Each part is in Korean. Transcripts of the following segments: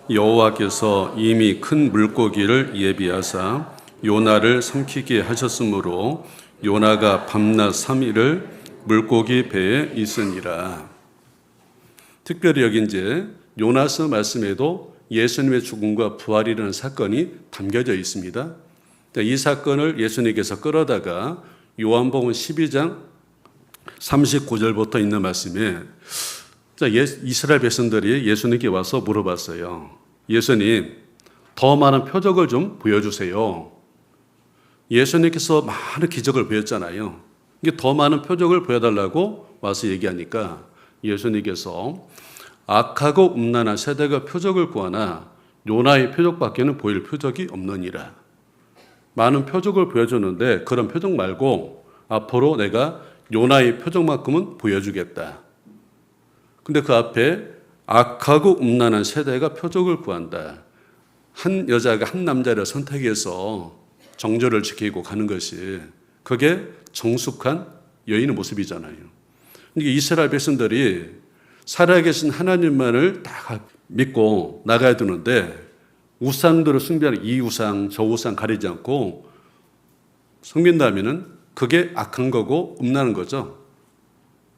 여호와께서 이미 큰 물고기를 예비하사 요나를 삼키게 하셨으므로 요나가 밤낮 3일을 물고기 배에 있으니라. 특별히 여기 이제 요나서 말씀에도 예수님의 죽음과 부활이라는 사건이 담겨져 있습니다. 이 사건을 예수님께서 끌어다가 요한복음 12장 39절부터 있는 말씀에 이스라엘 백성들이 예수님께 와서 물어봤어요. 예수님, 더 많은 표적을 좀 보여주세요. 예수님께서 많은 기적을 보였잖아요. 이게 더 많은 표적을 보여달라고 와서 얘기하니까 예수님께서 악하고 음란한 세대가 표적을 구하나 요나의 표적밖에는 보일 표적이 없느니라. 많은 표적을 보여줬는데 그런 표적 말고 앞으로 내가 요나의 표적만큼은 보여주겠다. 근데 그 앞에 악하고 음란한 세대가 표적을 구한다. 한 여자가 한 남자를 선택해서 정절을 지키고 가는 것이 그게 정숙한 여인의 모습이잖아요. 이게 이스라엘 백성들이 살아계신 하나님만을 다 믿고 나가야 되는데 우상들을 숭배하는 이 우상 저 우상 가리지 않고 섬긴다면은 그게 악한 거고 음란한 거죠.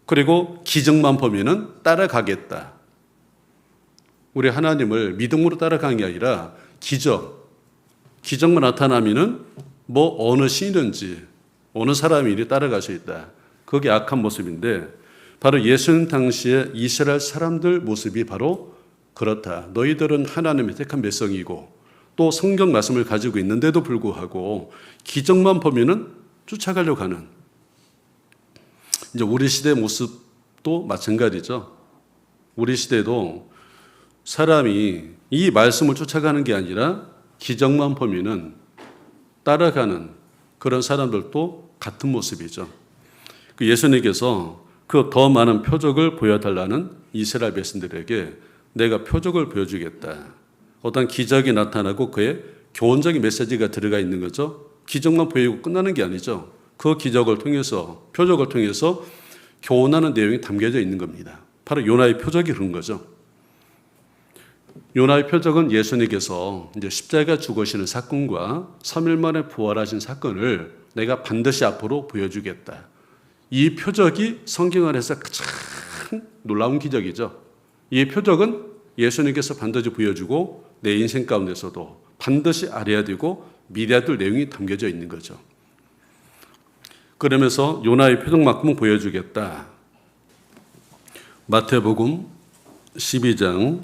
그리고 기적만 보면은 따라가겠다. 우리 하나님을 믿음으로 따라가는 게 아니라 기적만 나타나면은 뭐 어느 신이든지 어느 사람이 따라갈 수 있다. 그게 악한 모습인데 바로 예수님 당시에 이스라엘 사람들 모습이 바로 그렇다. 너희들은 하나님의 택한 백성이고 또 성경 말씀을 가지고 있는데도 불구하고 기적만 보면은 쫓아가려고 하는 이제 우리 시대 모습도 마찬가지죠. 우리 시대도 사람이 이 말씀을 쫓아가는 게 아니라 기적만 보면은 따라가는 그런 사람들도 같은 모습이죠. 예수님께서 그 더 많은 표적을 보여달라는 이스라엘 백성들에게 내가 표적을 보여주겠다. 어떤 기적이 나타나고 그에 교훈적인 메시지가 들어가 있는 거죠. 기적만 보이고 끝나는 게 아니죠. 그 기적을 통해서 표적을 통해서 교훈하는 내용이 담겨져 있는 겁니다. 바로 요나의 표적이 그런 거죠. 요나의 표적은 예수님께서 이제 십자가 죽으시는 사건과 3일 만에 부활하신 사건을 내가 반드시 앞으로 보여주겠다. 이 표적이 성경 안에서 가장 놀라운 기적이죠. 이 표적은 예수님께서 반드시 보여주고 내 인생 가운데서도 반드시 알아야 되고 믿어야 될 내용이 담겨져 있는 거죠. 그러면서 요나의 표적만큼은 보여주겠다. 마태복음 12장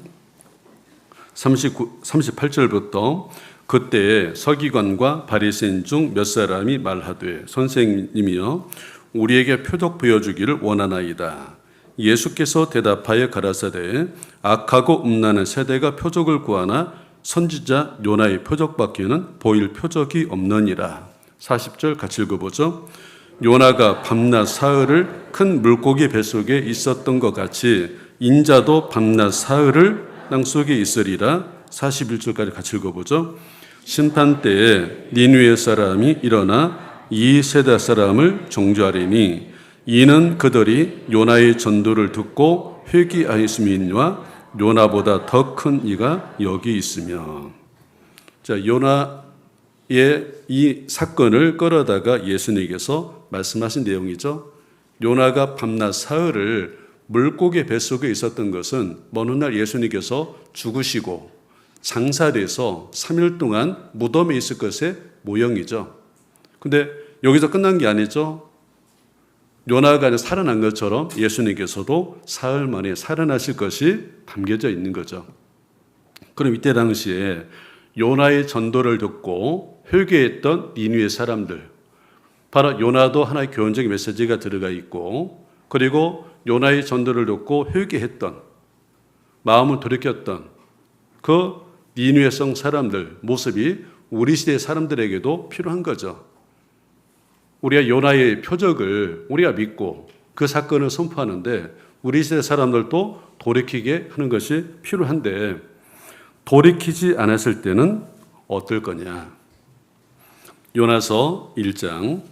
38절부터 그때 서기관과 바리새인 중 몇 사람이 말하되 선생님이여 우리에게 표적 보여주기를 원하나이다. 예수께서 대답하여 가라사대 악하고 음란한 세대가 표적을 구하나 선지자 요나의 표적밖에는 보일 표적이 없느니라. 40절 같이 읽어보죠. 요나가 밤낮 사흘을 큰 물고기 뱃속에 있었던 것 같이 인자도 밤낮 사흘을 땅속에 있으리라. 41절까지 같이 읽어보죠. 심판 때에 니느웨 사람이 일어나 이 세대 사람을 정죄하리니 이는 그들이 요나의 전도를 듣고 회개하였음이니와 요나보다 더 큰 이가 여기 있으며. 자, 요나의 이 사건을 끌어다가 예수님께서 말씀하신 내용이죠. 요나가 밤낮 사흘을 물고기 뱃속에 있었던 것은 먼 훗날 예수님께서 죽으시고 장사돼서 3일 동안 무덤에 있을 것의 모형이죠. 근데 여기서 끝난 게 아니죠. 요나가 살아난 것처럼 예수님께서도 사흘 만에 살아나실 것이 담겨져 있는 거죠. 그럼 이때 당시에 요나의 전도를 듣고 회개했던 니느웨 사람들, 바로 요나도 하나의 교훈적인 메시지가 들어가 있고, 그리고 요나의 전도를 듣고 회개했던, 마음을 돌이켰던 그 니느웨성 사람들 모습이 우리 시대 사람들에게도 필요한 거죠. 우리가 요나의 표적을 우리가 믿고 그 사건을 선포하는데 우리 시대 사람들도 돌이키게 하는 것이 필요한데 돌이키지 않았을 때는 어떨 거냐. 요나서 1장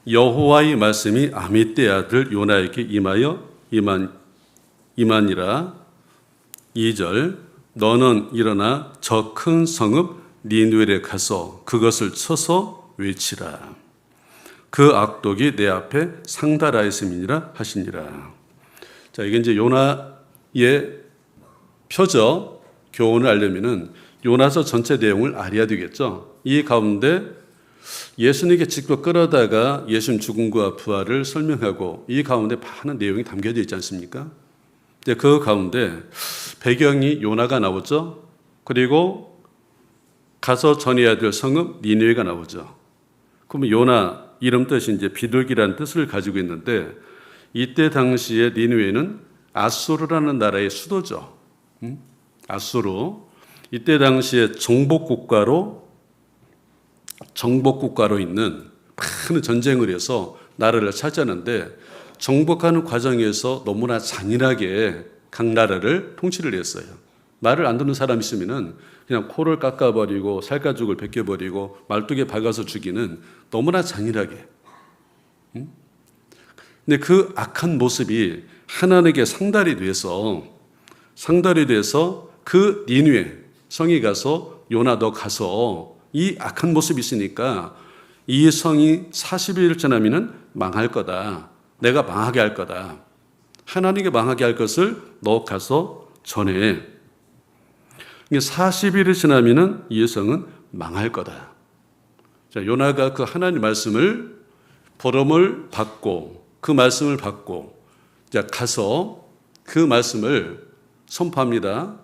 여호와의 말씀이 아미떼 아들 요나에게 임하여 이만이라 2절 너는 일어나 저 큰 성읍 니느웨에 가서 그것을 쳐서 외치라. 그 악독이 내 앞에 상달하였음이니라 하시니라. 자, 이게 이제 요나의 표적 교훈을 알려면은 요나서 전체 내용을 알아야 되겠죠. 이 가운데 예수님께 직접 끌어다가 예수님 죽음과 부활을 설명하고 이 가운데 많은 내용이 담겨져 있지 않습니까? 그 가운데 배경이 요나가 나오죠. 그리고 가서 전해야 될 성읍 니느웨가 나오죠. 그러면 요나 이름 뜻이 이제 비둘기라는 뜻을 가지고 있는데 이때 당시에 니느웨는 아수르라는 나라의 수도죠. 아수르. 이때 당시에 정복국가로 있는 많은 전쟁을 해서 나라를 차지하는데 정복하는 과정에서 너무나 잔인하게 각 나라를 통치를 했어요. 말을 안 듣는 사람 있으면은 그냥 코를 깎아버리고 살가죽을 벗겨버리고 말뚝에 박아서 죽이는 너무나 잔인하게. 근데 그 악한 모습이 하나님께 상달이 돼서 그 니느웨 성에 가서 요나 너 가서 이 악한 모습이 있으니까 이 성이 40일 지나면은 망할 거다. 내가 망하게 할 거다. 하나님께 망하게 할 것을 너 가서 전해. 40일이 지나면은 이 성은 망할 거다. 자, 요나가 그 하나님 말씀을 보름을 받고 그 말씀을 받고 자, 가서 그 말씀을 선포합니다.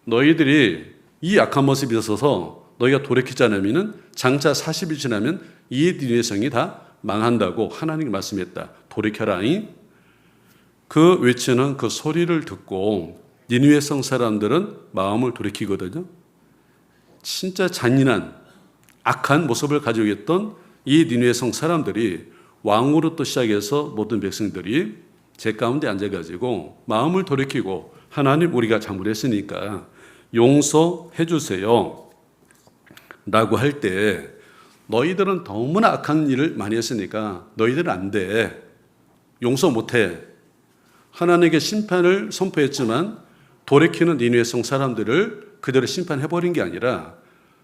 너희들이 이 악한 모습이 있어서 너희가 돌이키지 않으면은 장차 40일 지나면 이 니느웨 성이 다 망한다고 하나님이 말씀했다. 돌이켜라잉. 그 외치는 그 소리를 듣고 니느웨 성 사람들은 마음을 돌이키거든요. 진짜 잔인한 악한 모습을 가지고 있던 이 니느웨 성 사람들이 왕으로부터 시작해서 모든 백성들이 제 가운데 앉아가지고 마음을 돌이키고 하나님 우리가 잘못했으니까 용서해 주세요 라고 할 때 너희들은 너무나 악한 일을 많이 했으니까 너희들은 안 돼. 용서 못해. 하나님께 심판을 선포했지만 돌이키는 니느웨 성 사람들을 그대로 심판해버린 게 아니라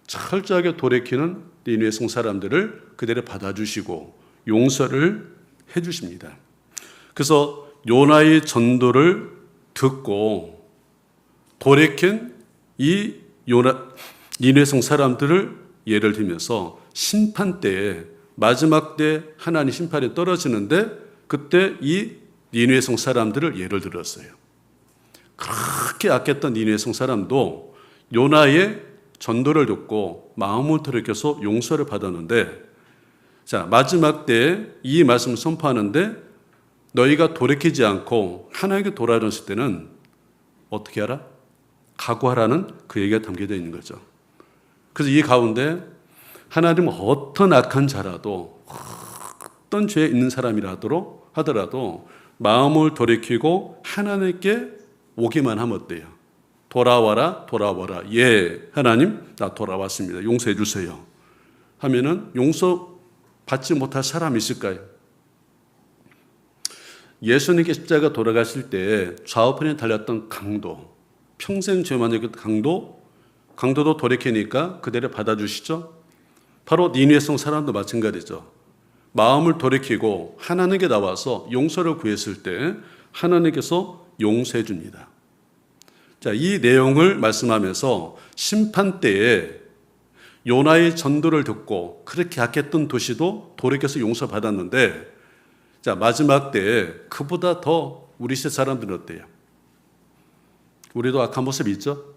철저하게 돌이키는 니느웨 성 사람들을 그대로 받아주시고 용서를 해주십니다. 그래서 요나의 전도를 듣고 돌이킨 이 니느웨 성 사람들을 예를 들면서 심판 때에 마지막 때 하나님 심판이 떨어지는데 그때 이 니느웨 성 사람들을 예를 들었어요. 그렇게 악했던 니느웨 성 사람도 요나의 전도를 듣고 마음을 돌이켜서 용서를 받았는데 자, 마지막 때 이 말씀을 선포하는데 너희가 돌이키지 않고 하나님께 돌아왔을 때는 어떻게 하라? 각오하라는 그 얘기가 담겨져 있는 거죠. 그래서 이 가운데 하나님은 어떤 악한 자라도 어떤 죄에 있는 사람이라 하더라도 마음을 돌이키고 하나님께 오기만 하면 어때요? 돌아와라. 예, 하나님 나 돌아왔습니다. 용서해 주세요. 하면은 용서 받지 못할 사람이 있을까요? 예수님께 십자가 돌아가실 때 좌우편에 달렸던 강도, 평생 죄만 졌던 강도도 돌이키니까 그대로 받아주시죠. 바로 니느웨 성 사람도 마찬가지죠. 마음을 돌이키고 하나님께 나와서 용서를 구했을 때 하나님께서 용서해 줍니다. 자, 이 내용을 말씀하면서 심판 때에 요나의 전도를 듣고 그렇게 악했던 도시도 돌이켜서 용서받았는데 자, 마지막 때에 그보다 더 우리 시대 사람들은 어때요? 우리도 악한 모습이 있죠?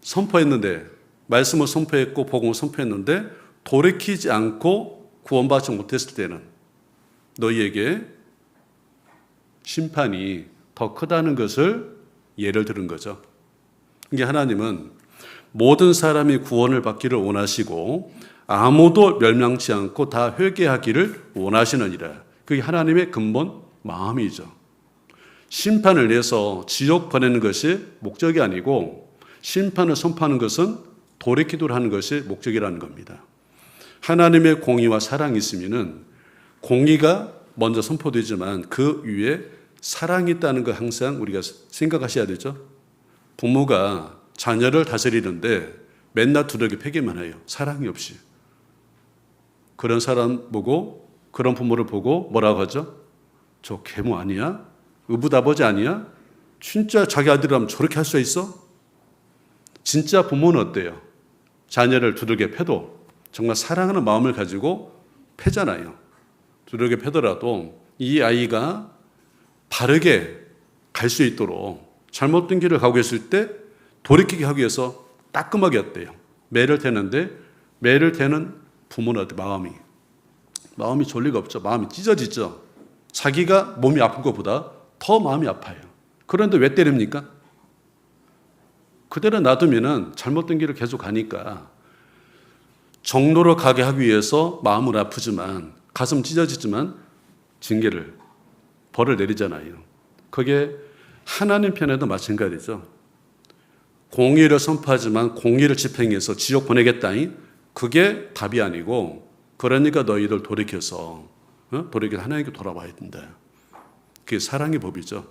선포했는데 말씀을 선포했고 복음을 선포했는데 돌이키지 않고 구원받지 못했을 때는 너희에게 심판이 더 크다는 것을 예를 들은 거죠. 이게 하나님은 모든 사람이 구원을 받기를 원하시고 아무도 멸망치 않고 다 회개하기를 원하시느니라. 그게 하나님의 근본 마음이죠. 심판을 내서 지옥 보내는 것이 목적이 아니고 심판을 선포하는 것은 돌이키도록 하는 것이 목적이라는 겁니다. 하나님의 공의와 사랑이 있으면은 공의가 먼저 선포되지만 그 위에 사랑이 있다는 거 항상 우리가 생각하셔야 되죠. 부모가 자녀를 다스리는데 맨날 두들겨 패기만 해요. 사랑이 없이. 그런 사람 보고, 그런 부모를 보고 뭐라고 하죠? 저 계모 아니야? 의붓아버지 아니야? 진짜 자기 아들이라면 저렇게 할 수 있어? 진짜 부모는 어때요? 자녀를 두들겨 패도 정말 사랑하는 마음을 가지고 패잖아요. 두들겨 패더라도 이 아이가 바르게 갈 수 있도록 잘못된 길을 가고 있을 때 돌이키게 하기 위해서 따끔하게 했대요. 매를 대는데 매를 대는 부모는 어때? 마음이 졸 리가 없죠. 마음이 찢어지죠. 자기가 몸이 아픈 것보다 더 마음이 아파요. 그런데 왜 때립니까? 그대로 놔두면 잘못된 길을 계속 가니까 정로로 가게 하기 위해서 마음은 아프지만 가슴 찢어지지만 징계를 벌을 내리잖아요. 그게 하나님 편에도 마찬가지죠. 공의를 선포하지만 공의를 집행해서 지옥 보내겠다니 그게 답이 아니고 그러니까 너희들 돌이켜서 하나님께 돌아와야 된다. 그게 사랑의 법이죠.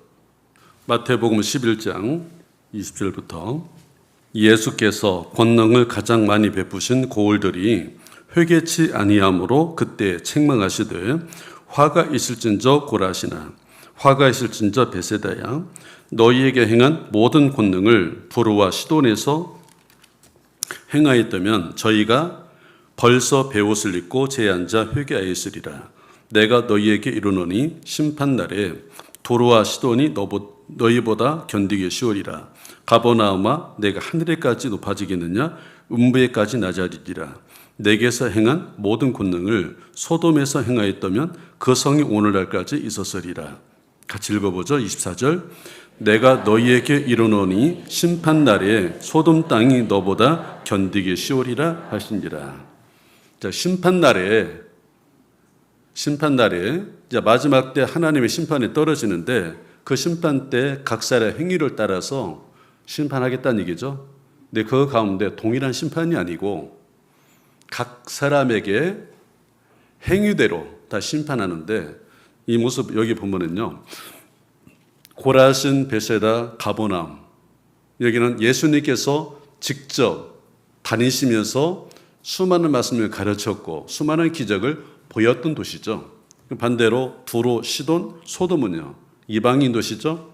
마태복음 11장 20절부터 예수께서 권능을 가장 많이 베푸신 고을들이 회개치 아니함으로 그때 책망하시되 화가 있을진저 고라시나 화가 있을진저 베세다야 너희에게 행한 모든 권능을 부르와 시돈에서 행하였다면 저희가 벌써 베옷을 입고 제앉아 회개하였으리라. 내가 너희에게 이르노니 심판날에 도로와 시돈이 너희보다 견디기 쉬우리라. 가버나움아 내가 하늘에까지 높아지겠느냐 음부에까지 낮아지리라. 내게서 행한 모든 권능을 소돔에서 행하였다면 그 성이 오늘날까지 있었으리라. 같이 읽어보죠. 24절 내가 너희에게 이르노니 심판날에 소돔 땅이 너보다 견디기 쉬우리라 하시니라. 자, 심판날에 이제 마지막 때 하나님의 심판이 떨어지는데 그 심판 때 각 사람의 행위를 따라서 심판하겠다는 얘기죠. 근데 그 가운데 동일한 심판이 아니고 각 사람에게 행위대로 다 심판하는데 이 모습 여기 보면은요. 고라신, 베세다, 가버나움 여기는 예수님께서 직접 다니시면서 수많은 말씀을 가르쳤고 수많은 기적을 보였던 도시죠. 반대로 두로, 시돈, 소돔은요. 이방인 도시죠.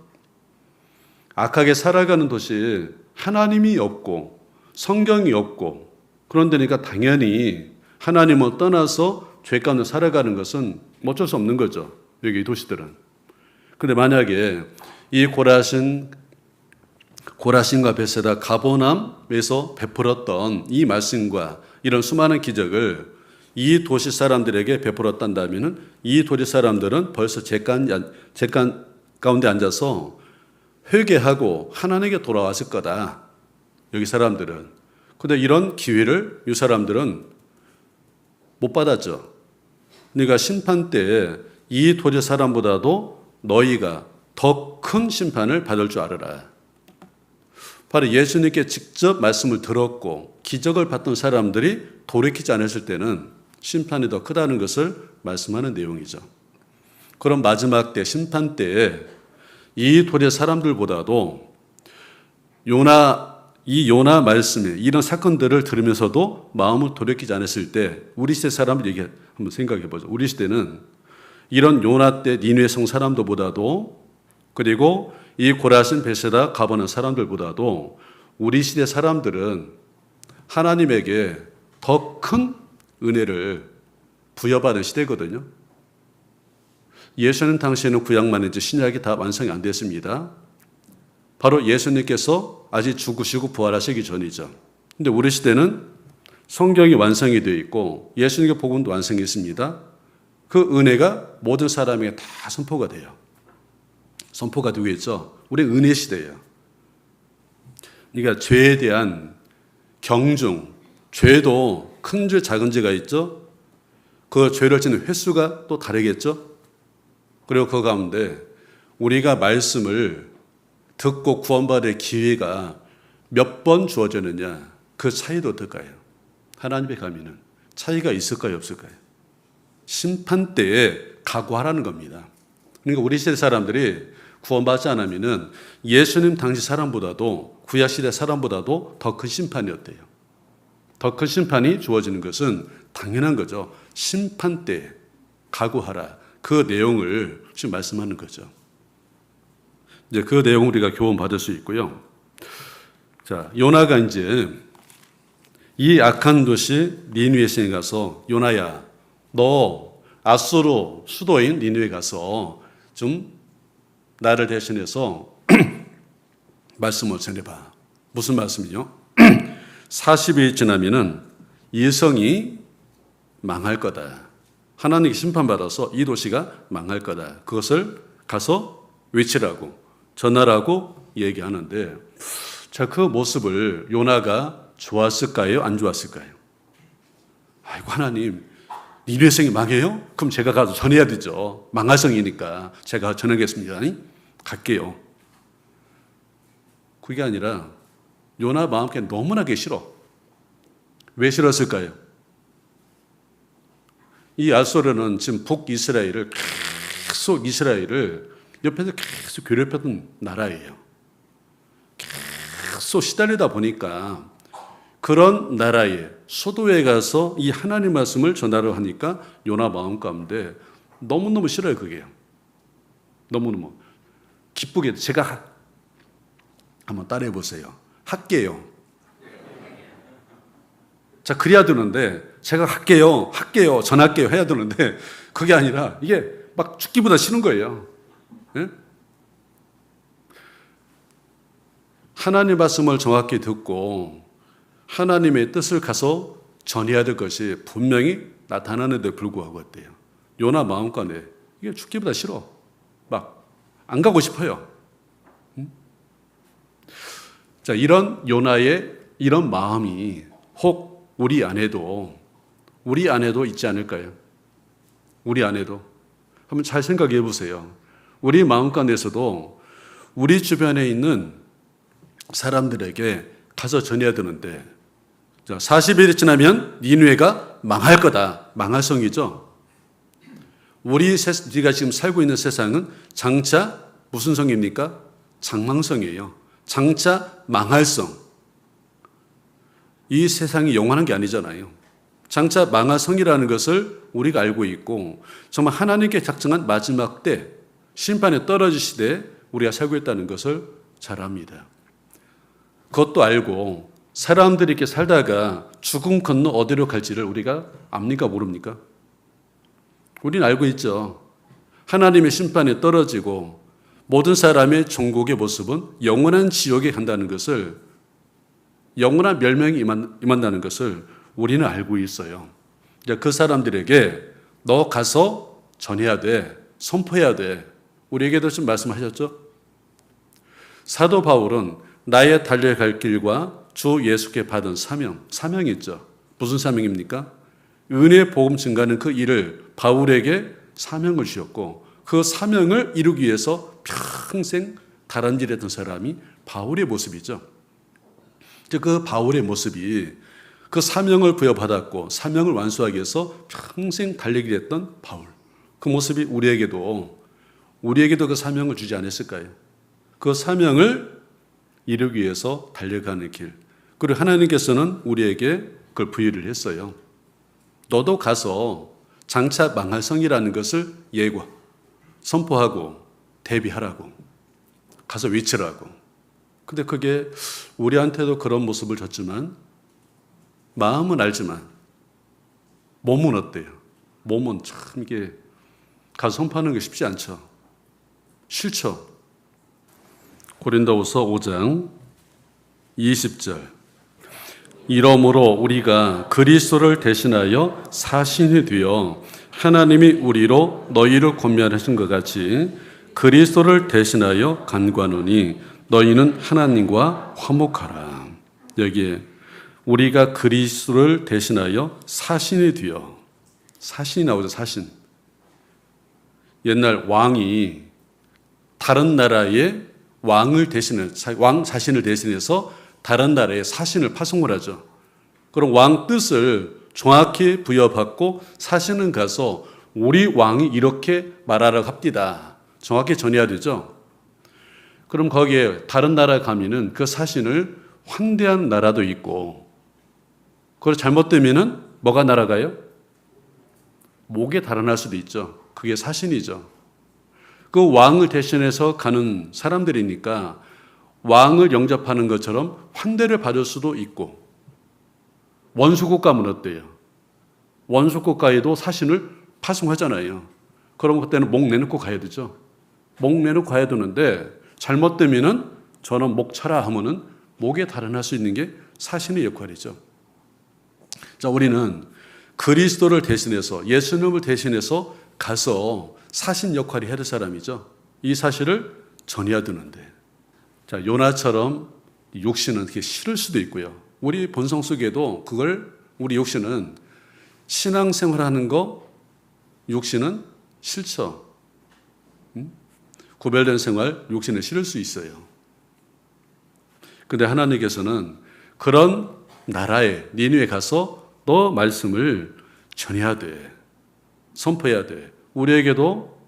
악하게 살아가는 도시 하나님이 없고 성경이 없고 그런 데니까 당연히 하나님을 떠나서 죄 가운데 살아가는 것은 어쩔 수 없는 거죠. 여기 이 도시들은. 그런데 만약에 이 고라신과 베세다 가버나움에서 베풀었던 이 말씀과 이런 수많은 기적을 이 도시 사람들에게 베풀었단다면 이 도시 사람들은 벌써 죄간 가운데 앉아서 회개하고 하나님에게 돌아왔을 거다. 여기 사람들은. 그런데 이런 기회를 이 사람들은 못 받았죠. 그러니까 심판 때 이 도시 사람보다도 너희가 더 큰 심판을 받을 줄 알아라. 바로 예수님께 직접 말씀을 들었고 기적을 봤던 사람들이 돌이키지 않았을 때는 심판이 더 크다는 것을 말씀하는 내용이죠. 그럼 마지막 때 심판 때에 이 도시 사람들보다도 이 요나 말씀에 이런 사건들을 들으면서도 마음을 돌이키지 않았을 때 우리 시대 사람들 얘기 한번 생각해 보죠. 우리 시대는 이런 요나 때 니느웨 성 사람들보다도 그리고 이 고라신 베세다 가버나움 사람들보다도 우리 시대 사람들은 하나님에게 더 큰 은혜를 부여받은 시대거든요. 예수님 당시에는 구약만 이제 신약이 다 완성이 안 됐습니다. 바로 예수님께서 아직 죽으시고 부활하시기 전이죠. 근데 우리 시대는 성경이 완성이 되어 있고 예수님의 복음도 완성했습니다. 그 은혜가 모든 사람에게 다 선포가 돼요. 선포가 되고 있죠. 우리 은혜 시대예요. 그러니까 죄에 대한 경중, 죄도 큰 죄, 작은 죄가 있죠. 그 죄를 짓는 횟수가 또 다르겠죠. 그리고 그 가운데 우리가 말씀을 듣고 구원받을 기회가 몇 번 주어졌느냐 그 차이도 어떨까요? 하나님의 가면은 차이가 있을까요, 없을까요? 심판 때에 각오하라는 겁니다. 그러니까 우리 시대 사람들이 구원받지 않으면은 예수님 당시 사람보다도 구약시대 사람보다도 더 큰 심판이었대요. 더 큰 심판이 주어지는 것은 당연한 거죠. 심판 때 각오하라. 그 내용을 지금 말씀하는 거죠. 이제 그 내용을 우리가 교훈받을 수 있고요. 자, 요나가 이제 이 악한 도시 니느웨에 가서 요나야, 너 아수르 수도인 니느웨 가서 좀 나를 대신해서 말씀을 전해봐. 무슨 말씀이요? 40일 지나면은 이 성이 망할 거다. 하나님께 심판받아서 이 도시가 망할 거다. 그것을 가서 외치라고, 전하라고 얘기하는데, 자, 그 모습을 요나가 좋았을까요? 안 좋았을까요? 아이고, 하나님, 니느웨 성이 망해요? 그럼 제가 가서 전해야 되죠. 망할 성이니까 제가 전하겠습니다. 아니? 갈게요. 그게 아니라 요나 마음께 너무나게 싫어. 왜 싫었을까요? 이 아수르는 지금 북이스라엘을 계속 이스라엘을 옆에서 계속 괴롭혔던 나라예요. 계속 시달리다 보니까 그런 나라의 수도에 가서 이 하나님 말씀을 전하려 하니까 요나 마음 가운데 너무너무 싫어요. 그게요. 너무너무 기쁘게. 제가 한번 따라해 보세요. 할게요. 자, 그래야 되는데 제가 할게요, 전할게요 해야 되는데 그게 아니라 이게 막 죽기보다 싫은 거예요. 예? 하나님 말씀을 정확히 듣고 하나님의 뜻을 가서 전해야 될 것이 분명히 나타나는데 불구하고 어때요? 요나 마음가운데 이게 죽기보다 싫어. 막 안 가고 싶어요. 자, 이런 요나의 이런 마음이 혹 우리 안에도 있지 않을까요? 우리 안에도. 한번 잘 생각해 보세요. 우리 마음 가운데서도 우리 주변에 있는 사람들에게 가서 전해야 되는데, 자, 40일이 지나면 니느웨가 망할 거다. 망할 성이죠. 우리가 지금 살고 있는 세상은 장차 무슨 성입니까? 장망성이에요. 장차 망할 성. 이 세상이 영원한 게 아니잖아요. 장차 망할 성이라는 것을 우리가 알고 있고 정말 하나님께 작정한 마지막 때 심판에 떨어지시되 우리가 살고 있다는 것을 잘 압니다. 그것도 알고 사람들이 이렇게 살다가 죽음 건너 어디로 갈지를 우리가 압니까? 모릅니까? 우리는 알고 있죠. 하나님의 심판에 떨어지고 모든 사람의 종국의 모습은 영원한 지옥에 간다는 것을, 영원한 멸망이 임한다는 것을 우리는 알고 있어요. 이제 그 사람들에게 너 가서 전해야 돼, 선포해야 돼. 우리에게도 좀 말씀하셨죠? 사도 바울은 나의 달려갈 길과 주 예수께 받은 사명이 있죠. 무슨 사명입니까? 은혜의 복음 증가하는 그 일을 바울에게 사명을 주셨고 그 사명을 이루기 위해서 평생 다람쥐했던 사람이 바울의 모습이죠. 그 바울의 모습이 그 사명을 부여받았고 사명을 완수하기 위해서 평생 달리기를 했던 바울. 그 모습이 우리에게도 그 사명을 주지 않았을까요? 그 사명을 이루기 위해서 달려가는 길. 그리고 하나님께서는 우리에게 그걸 부여를 했어요. 너도 가서 장차 망할 성이라는 것을 예고, 선포하고 대비하라고. 가서 외치라고. 근데 그게 우리한테도 그런 모습을 줬지만 마음은 알지만 몸은 어때요? 몸은 참 이게 가서 선포하는 게 쉽지 않죠. 싫죠. 고린도후서 5장 20절. 이러므로 우리가 그리스도를 대신하여 사신이 되어 하나님이 우리로 너희를 권면하신 것 같이 그리스도를 대신하여 간구하노니 너희는 하나님과 화목하라. 여기에 우리가 그리스도를 대신하여 사신이 되어, 사신이 나오죠. 사신. 옛날 왕이 다른 나라의 왕을 왕 자신을 대신해서 다른 나라의 사신을 파송을 하죠. 그럼 왕 뜻을 정확히 부여받고 사신은 가서 우리 왕이 이렇게 말하라고 합디다. 정확히 전해야 되죠. 그럼 거기에 다른 나라에 가면은 그 사신을 환대한 나라도 있고, 그걸 잘못되면은 뭐가 날아가요? 목에 달아날 수도 있죠. 그게 사신이죠. 그 왕을 대신해서 가는 사람들이니까 왕을 영접하는 것처럼 환대를 받을 수도 있고, 원수국가면 어때요? 원수국가에도 사신을 파송하잖아요. 그럼 그때는 목 내놓고 가야 되죠. 목 내놓고 가야 되는데 잘못되면은 저는 목 쳐라 하면은 목에 달아날 수 있는 게 사신의 역할이죠. 자, 우리는 그리스도를 대신해서, 예수님을 대신해서 가서 사신 역할이 해야 될 사람이죠. 이 사실을 전해야 되는데, 자, 요나처럼 육신은 그게 싫을 수도 있고요. 우리 본성 속에도 그걸, 우리 육신은 신앙생활하는 거 육신은 싫죠. 구별된 생활 육신은 싫을 수 있어요. 그런데 하나님께서는 그런 나라에, 니느웨에 가서 너 말씀을 전해야 돼, 선포해야 돼. 우리에게도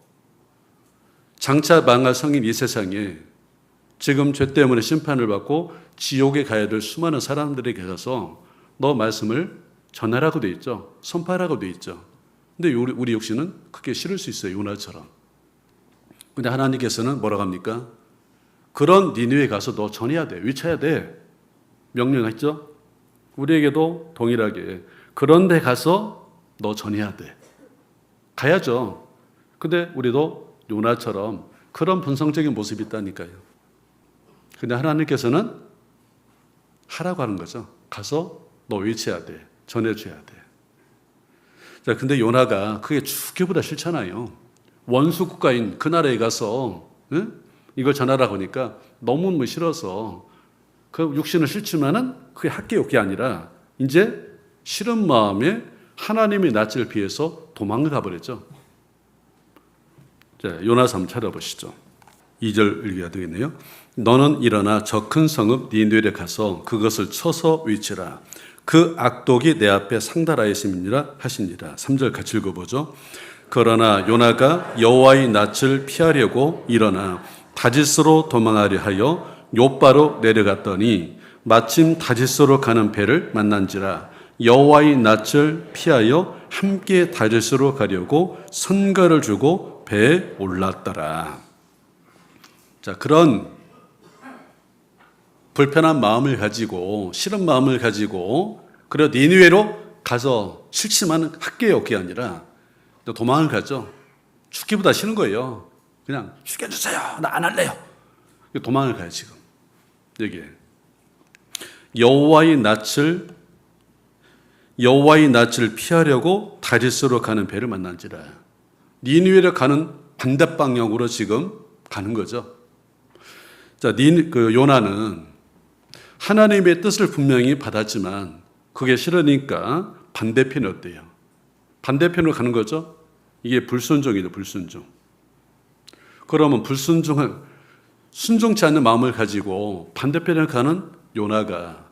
장차 망할 성인 이 세상에 지금 죄 때문에 심판을 받고 지옥에 가야 될 수많은 사람들에게 가서 너 말씀을 전하라고 돼 있죠. 선포하라고 돼 있죠. 근데 우리 육신은 그게 싫을 수 있어요. 요나처럼. 근데 하나님께서는 뭐라고 합니까? 그런 니느웨에 가서 너 전해야 돼. 외쳐야 돼. 명령했죠? 우리에게도 동일하게 그런 데 가서 너 전해야 돼. 가야죠. 근데 우리도 요나처럼 그런 본성적인 모습이 있다니까요. 근데 하나님께서는 하라고 하는 거죠. 가서 너 외쳐야 돼. 전해줘야 돼. 자, 근데 요나가 그게 죽기보다 싫잖아요. 원수 국가인 그 나라에 가서 이걸 전하라고 하니까 너무 싫어서 그 육신은 싫지만은 그게 학계욕이 아니라 이제 싫은 마음에 하나님의 낯을 피해서 도망을 가버렸죠. 자, 요나서 한번 찾아보시죠. 2절 읽어야 되겠네요. 너는 일어나 저 큰 성읍 니느웨에 가서 그것을 쳐서 외치라. 그 악독이 내 앞에 상달하였음이니라 하시니라. 3절 같이 읽어보죠. 그러나 요나가 여호와의 낯을 피하려고 일어나 다짓으로 도망하려 하여 욥바로 내려갔더니 마침 다짓으로 가는 배를 만난지라. 여호와의 낯을 피하여 함께 다짓으로 가려고 선가를 주고 배에 올랐더라. 자, 그런 불편한 마음을 가지고, 싫은 마음을 가지고, 그래 니느웨로 가서 싫지만 학계에 없게 아니라 도망을 가죠. 죽기보다 싫은 거예요. 그냥 죽여주세요. 나 안 할래요. 도망을 가요. 지금 여기에 여호와의 낯을 피하려고 다리스로 가는 배를 만난지라. 니느웨로 가는 반대 방향으로 지금 가는 거죠. 자, 요나는 하나님의 뜻을 분명히 받았지만 그게 싫으니까 반대편이 어때요? 반대편으로 가는 거죠. 이게 불순종이죠. 불순종. 그러면 순종치 않는 마음을 가지고 반대편에 가는 요나가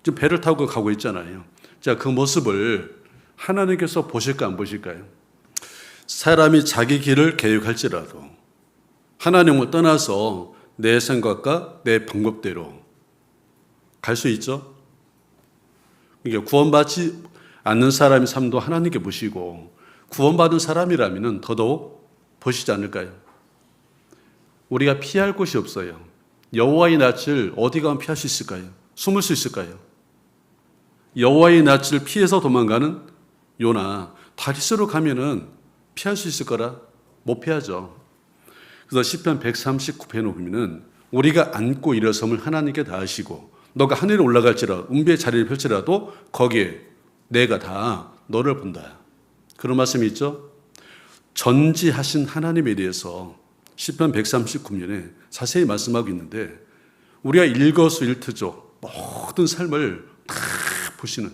지금 배를 타고 가고 있잖아요. 자, 그 모습을 하나님께서 보실까 안 보실까요? 사람이 자기 길을 계획할지라도 하나님을 떠나서 내 생각과 내 방법대로 갈 수 있죠. 이게 구원받지 않는 사람의 삶도 하나님께 보시고 구원받은 사람이라면 더더욱 보시지 않을까요? 우리가 피할 곳이 없어요. 여호와의 낯을 어디 가면 피할 수 있을까요? 숨을 수 있을까요? 여호와의 낯을 피해서 도망가는 요나, 다리스로 가면은 피할 수 있을 거라 못 피하죠. 그래서 시편 139편에 보면은 우리가 앉고 일어섬을 하나님께 다 하시고 너가 하늘에 올라갈지라 운배의 자리를 펼치라도 거기에 내가 다 너를 본다. 그런 말씀이 있죠. 전지하신 하나님에 대해서 시편 139편에 자세히 말씀하고 있는데 우리가 일거수일투족 모든 삶을 다 보시는,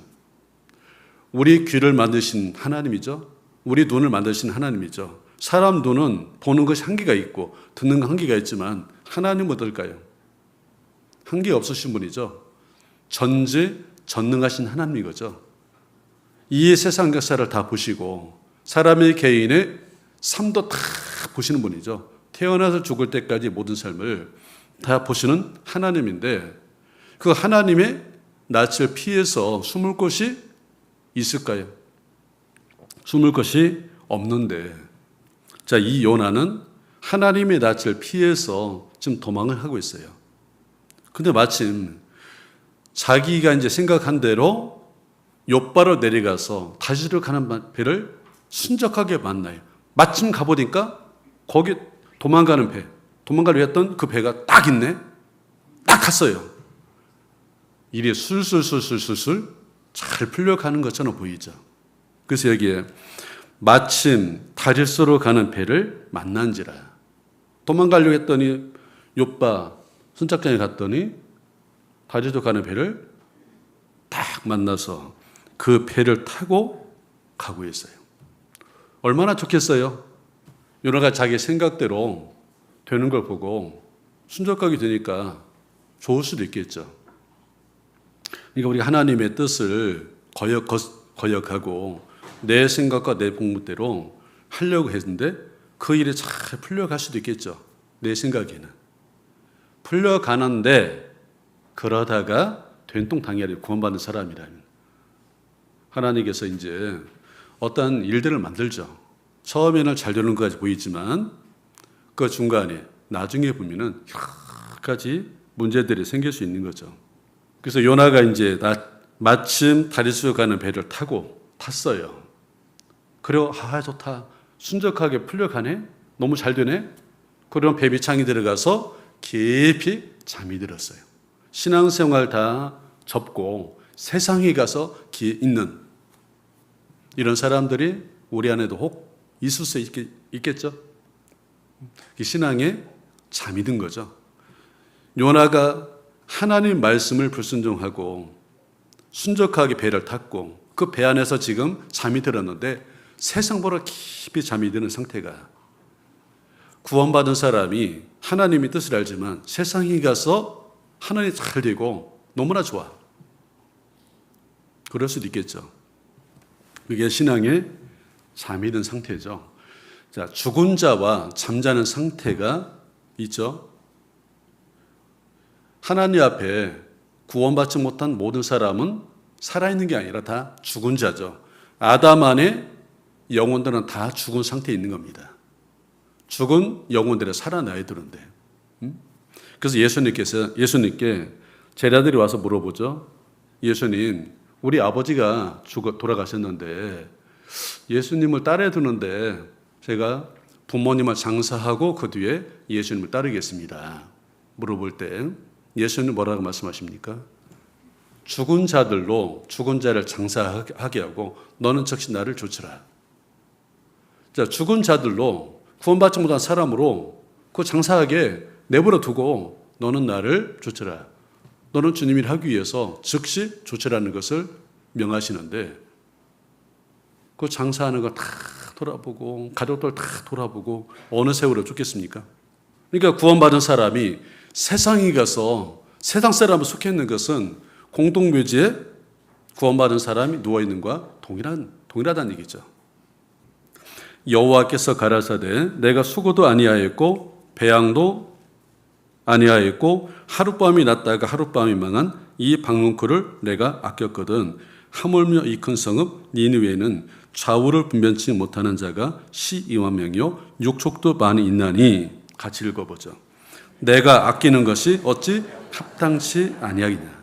우리 귀를 만드신 하나님이죠. 우리 눈을 만드신 하나님이죠. 사람 눈은 보는 것이 한계가 있고 듣는 거 한계가 있지만 하나님은 어떨까요? 한계 없으신 분이죠. 전능하신 하나님인 거죠. 이 세상 역사를 다 보시고 사람의 개인의 삶도 다 보시는 분이죠. 태어나서 죽을 때까지 모든 삶을 다 보시는 하나님인데 그 하나님의 낯을 피해서 숨을 곳이 있을까요? 숨을 곳이 없는데, 자, 이 요나는 하나님의 낯을 피해서 지금 도망을 하고 있어요. 근데 마침 자기가 이제 생각한 대로 욥바로 내려가서 다시로 가는 배를 순적하게 만나요. 마침 가보니까 거기 도망가는 배, 도망가려 했던 그 배가 딱 있네. 딱 갔어요. 일이 술술술술술술 잘 풀려가는 것처럼 보이죠. 그래서 여기에 마침 다리스로 가는 배를 만난지라. 도망가려고 했더니 욥바 선착장에 갔더니 다리스로 가는 배를 딱 만나서 그 배를 타고 가고 있어요. 얼마나 좋겠어요. 요나가 자기 생각대로 되는 걸 보고 순적하게 되니까 좋을 수도 있겠죠. 그러니까 우리가 하나님의 뜻을 거역하고 내 생각과 내 공부대로 하려고 했는데 그 일이 잘 풀려갈 수도 있겠죠. 내 생각에는. 풀려가는데 그러다가 된통당해야 구원받는 사람이라면 하나님께서 이제 어떠한 일들을 만들죠. 처음에는 잘 되는 것까지 보이지만 그 중간에 나중에 보면은 여러 가지 문제들이 생길 수 있는 거죠. 그래서 요나가 이제 마침 다리수 가는 배를 탔어요. 그리고 좋다. 순적하게 풀려가네. 너무 잘 되네. 그럼 배 밑창이 들어가서 깊이 잠이 들었어요. 신앙생활 다 접고 세상에 가서 있는 이런 사람들이 우리 안에도 혹 있을 수 있겠죠. 신앙에 잠이 든 거죠. 요나가 하나님 말씀을 불순종하고 순적하게 배를 탔고 그 배 안에서 지금 잠이 들었는데 세상보다 깊이 잠이 드는 상태가, 구원받은 사람이 하나님의 뜻을 알지만 세상에 가서 하나님이 잘 되고 너무나 좋아. 그럴 수도 있겠죠. 그게 신앙에 잠이 든 상태죠. 자, 죽은 자와 잠자는 상태가 있죠. 하나님 앞에 구원받지 못한 모든 사람은 살아있는 게 아니라 다 죽은 자죠. 아담 안에 영혼들은 다 죽은 상태에 있는 겁니다. 죽은 영혼들이 살아나야 되는데. 그래서 예수님께 제자들이 와서 물어보죠. 예수님, 우리 아버지가 돌아가셨는데 예수님을 따라야 되는데 제가 부모님을 장사하고 그 뒤에 예수님을 따르겠습니다. 물어볼 때 예수님 뭐라고 말씀하십니까? 죽은 자들로 죽은 자를 장사하게 하고 너는 즉시 나를 좇으라. 자, 죽은 자들로 구원받지 못한 사람으로 그 장사하게 내버려 두고 너는 나를 좇으라. 너는 주님을 하기 위해서 즉시 좇으라는 것을 명하시는데 그 장사하는 거 다 돌아보고 가족들 다 돌아보고 어느 세월에 쫓겠습니까? 그러니까 구원받은 사람이 세상에 가서 세상 사람을 속해 있는 것은 공동묘지에 구원받은 사람이 누워있는 것과 동일하다는 얘기죠. 여호와께서 가라사대 내가 수고도 아니하였고 배양도 아니하였고 하룻밤이 났다가 하룻밤이 망한 이 박문쿨을 내가 아꼈거든 하물며 이 큰 성읍 니느웨는 좌우를 분변치 못하는 자가 12만 명이요 육족도 많이 있나니. 같이 읽어보죠. 내가 아끼는 것이 어찌 합당치 아니하겠냐.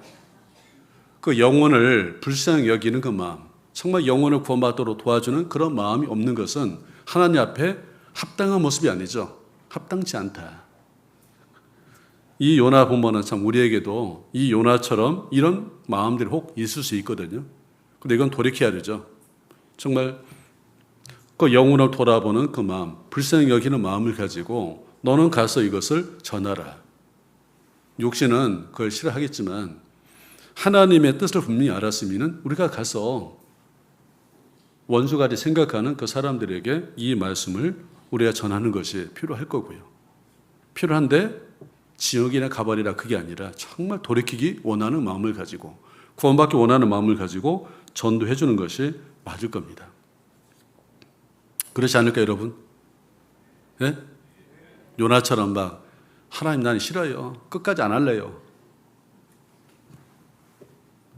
그 영혼을 불쌍히 여기는 그 마음, 정말 영혼을 구원받도록 도와주는 그런 마음이 없는 것은 하나님 앞에 합당한 모습이 아니죠. 합당치 않다. 이 요나 보면은 참 우리에게도 이 요나처럼 이런 마음들이 혹 있을 수 있거든요. 근데 이건 돌이켜야 되죠. 정말 그 영혼을 돌아보는 그 마음, 불쌍히 여기는 마음을 가지고 너는 가서 이것을 전하라. 육신은 그걸 싫어하겠지만 하나님의 뜻을 분명히 알았으면 우리가 가서 원수같이 생각하는 그 사람들에게 이 말씀을 우리가 전하는 것이 필요할 거고요. 필요한데 지옥이나 가버리라 그게 아니라 정말 돌이키기 원하는 마음을 가지고 구원받기 원하는 마음을 가지고 전도해 주는 것이 맞을 겁니다. 그렇지 않을까요, 여러분? 예? 요나처럼 막 하나님 난 싫어요. 끝까지 안 할래요.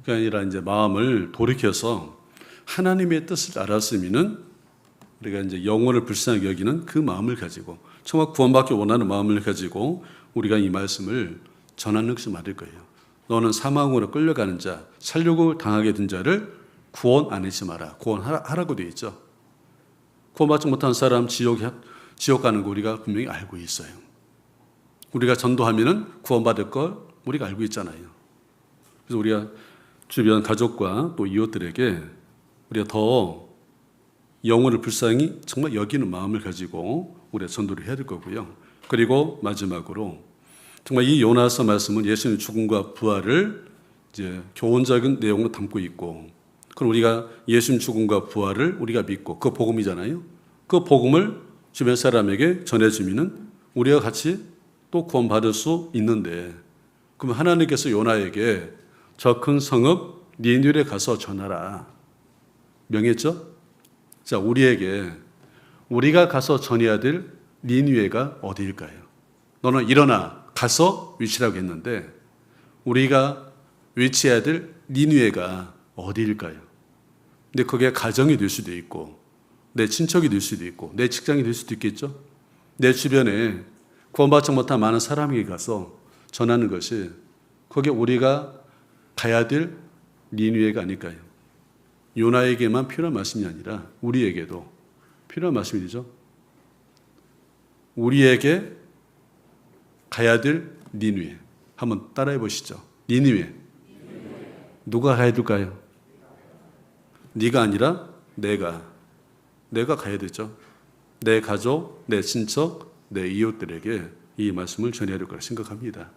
그게 아니라 이제 마음을 돌이켜서 하나님의 뜻을 알았으면은 우리가 이제 영혼을 불쌍하게 여기는 그 마음을 가지고 정말 구원받기 원하는 마음을 가지고 우리가 이 말씀을 전하는 것이 맞을 거예요. 너는 사망으로 끌려가는 자, 살육을 당하게 된 자를 구원 안 하지 마라. 구원하라고 되어 있죠. 구원받지 못한 사람 지옥 가는 거 우리가 분명히 알고 있어요. 우리가 전도하면은 구원받을 걸 우리가 알고 있잖아요. 그래서 우리가 주변 가족과 또 이웃들에게 우리가 더 영혼을 불쌍히 정말 여기는 마음을 가지고 우리가 전도를 해야 될 거고요. 그리고 마지막으로 정말 이 요나서 말씀은 예수님의 죽음과 부활을 이제 교훈적인 내용으로 담고 있고, 그럼 우리가 예수님 죽음과 부활을 우리가 믿고 그 복음이잖아요. 그 복음을 주변 사람에게 전해주면은 우리가 같이 또 구원받을 수 있는데, 그럼 하나님께서 요나에게 저 큰 성읍 니느웨에 가서 전하라 명했죠. 자, 우리가 가서 전해야 될 니느웨가 어디일까요? 너는 일어나 가서 위치라고 했는데 우리가 위치해야 될 니느웨가 어디일까요? 근데 그게 가정이 될 수도 있고 내 친척이 될 수도 있고 내 직장이 될 수도 있겠죠. 내 주변에 구원받지 못한 많은 사람에게 가서 전하는 것이 그게 우리가 가야 될 니느웨가 아닐까요? 요나에게만 필요한 말씀이 아니라 우리에게도 필요한 말씀이죠. 우리에게 가야 될 니느웨. 한번 따라해 보시죠. 니느웨. 누가 가야 될까요? 네가 아니라 내가 가야 되죠. 내 가족, 내 친척, 내 이웃들에게 이 말씀을 전해야 될 거라 생각합니다.